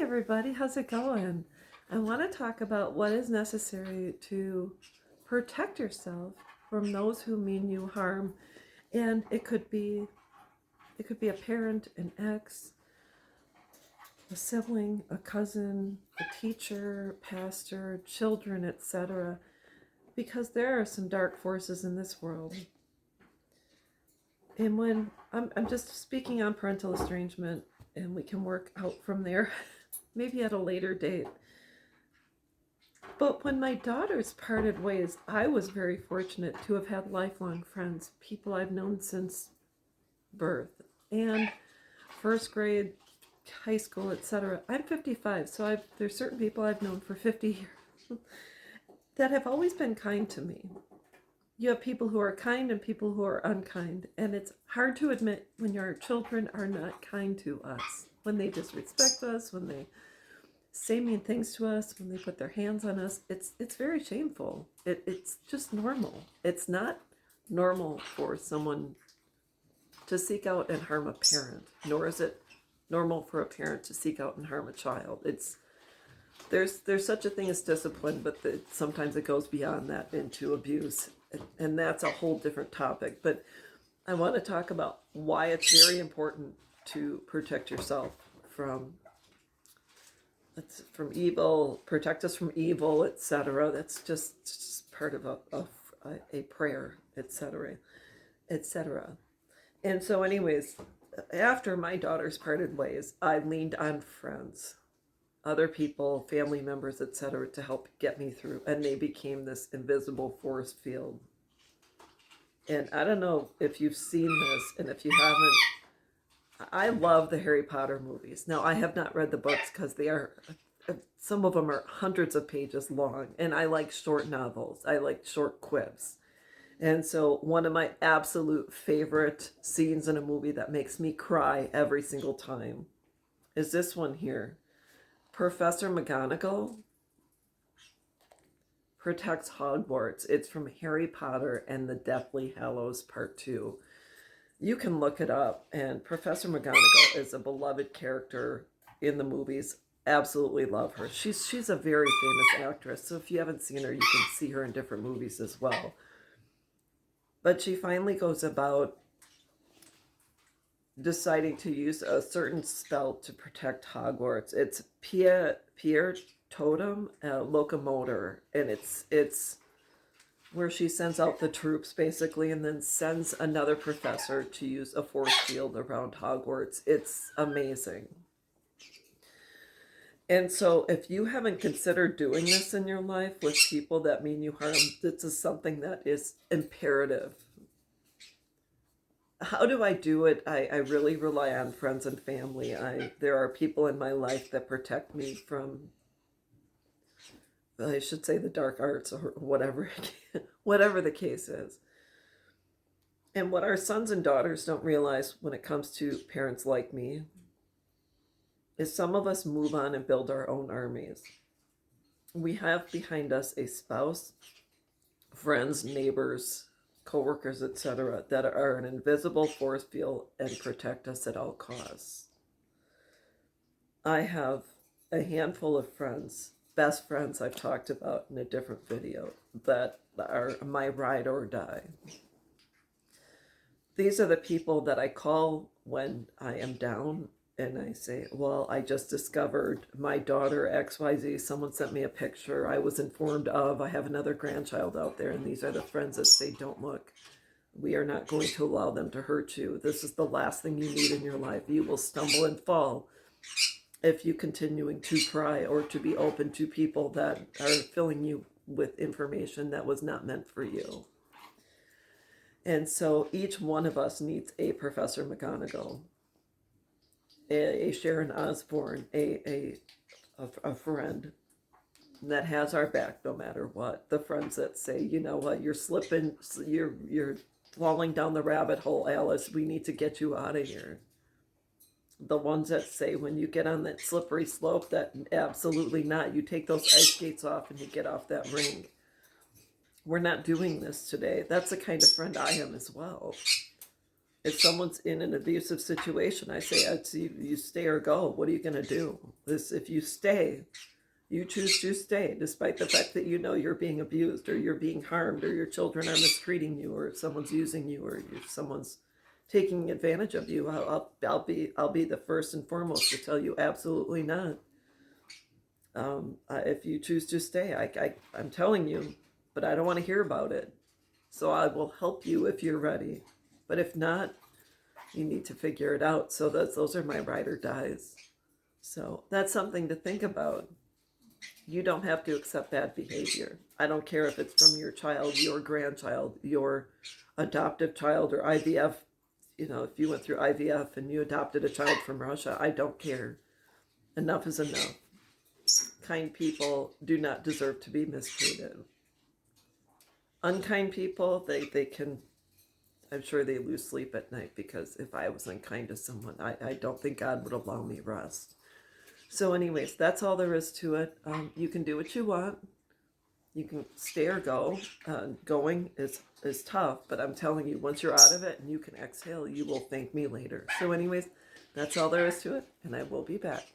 everybody, how's it going? I want to talk about what is necessary to protect yourself from those who mean you harm. And it could be a parent, an ex, a sibling, a cousin, a teacher, pastor, children, etc. Because there are some dark forces in this world. And when I'm just speaking on parental estrangement, and we can work out from there, maybe at a later date. But when my daughters parted ways, I was very fortunate to have had lifelong friends, people I've known since birth and first grade, high school, etc. I'm 55, so there's certain people I've known for 50 years that have always been kind to me. You have people who are kind and people who are unkind, and it's hard to admit when your children are not kind to us, when they disrespect us, when they say mean things to us, when they put their hands on us. It's very shameful. It's just normal. It's not normal for someone to seek out and harm a parent, nor is it normal for a parent to seek out and harm a child. There's such a thing as discipline, but sometimes it goes beyond that into abuse, and that's a whole different topic. But I want to talk about why it's very important to protect yourself from evil, protect us from evil, etc. That's just part of a prayer, etc., etc. And so, anyways, after my daughters parted ways, I leaned on friends, other people, family members, etc., to help get me through, and they became this invisible force field. And I don't know if you've seen this, and if you haven't, I love the Harry Potter movies. Now, I have not read the books because some of them are hundreds of pages long, and I like short novels. I like short quips. And so one of my absolute favorite scenes in a movie that makes me cry every single time is this one here. Professor McGonagall protects Hogwarts. It's from Harry Potter and the Deathly Hallows Part 2. You can look it up, and Professor McGonagall is a beloved character in the movies. Absolutely love her. She's a very famous actress, so if you haven't seen her, you can see her in different movies as well. But she finally goes about deciding to use a certain spell to protect Hogwarts. It's Pier Totem Locomotor, and it's where she sends out the troops basically, and then sends another professor to use a force field around Hogwarts. It's amazing. And so if you haven't considered doing this in your life with people that mean you harm, this is something that is imperative. How do I do it? I really rely on friends and family. There are people in my life that protect me from, I should say, the dark arts or whatever the case is. And what our sons and daughters don't realize when it comes to parents like me is some of us move on and build our own armies. We have behind us a spouse, friends, neighbors, co-workers, etc., that are an invisible force field and protect us at all costs. I have a handful of friends, best friends I've talked about in a different video, that are my ride or die. These are the people that I call when I am down, and I say, well, I just discovered my daughter XYZ, someone sent me a picture I was informed of, I have another grandchild out there, and these are the friends that say, don't look. We are not going to allow them to hurt you. This is the last thing you need in your life. You will stumble and fall if you continuing to pry or to be open to people that are filling you with information that was not meant for you. And so each one of us needs a Professor McGonagall, a Sharon Osbourne, a friend that has our back no matter what. The friends that say, you know what, you're slipping, you're falling down the rabbit hole, Alice. We need to get you out of here. The ones that say when you get on that slippery slope that absolutely not. You take those ice skates off and you get off that ring. We're not doing this today. That's the kind of friend I am as well. If someone's in an abusive situation, I say, you stay or go. What are you going to do? This, if you stay, you choose to stay, despite the fact that you know you're being abused or you're being harmed or your children are mistreating you or someone's using you or someone's taking advantage of you. I'll be the first and foremost to tell you absolutely not. If you choose to stay, I'm telling you, but I don't want to hear about it. So I will help you if you're ready. But if not, you need to figure it out. So those are my ride or dies. So that's something to think about. You don't have to accept bad behavior. I don't care if it's from your child, your grandchild, your adoptive child, or IVF. You know, if you went through IVF and you adopted a child from Russia, I don't care. Enough is enough. Kind people do not deserve to be mistreated. Unkind people, they can, I'm sure they lose sleep at night, because if I was unkind to someone, I don't think God would allow me rest. So anyways, that's all there is to it. You can do what you want. You can stay or go. Going is tough, but I'm telling you, once you're out of it and you can exhale, you will thank me later. So anyways, that's all there is to it, and I will be back.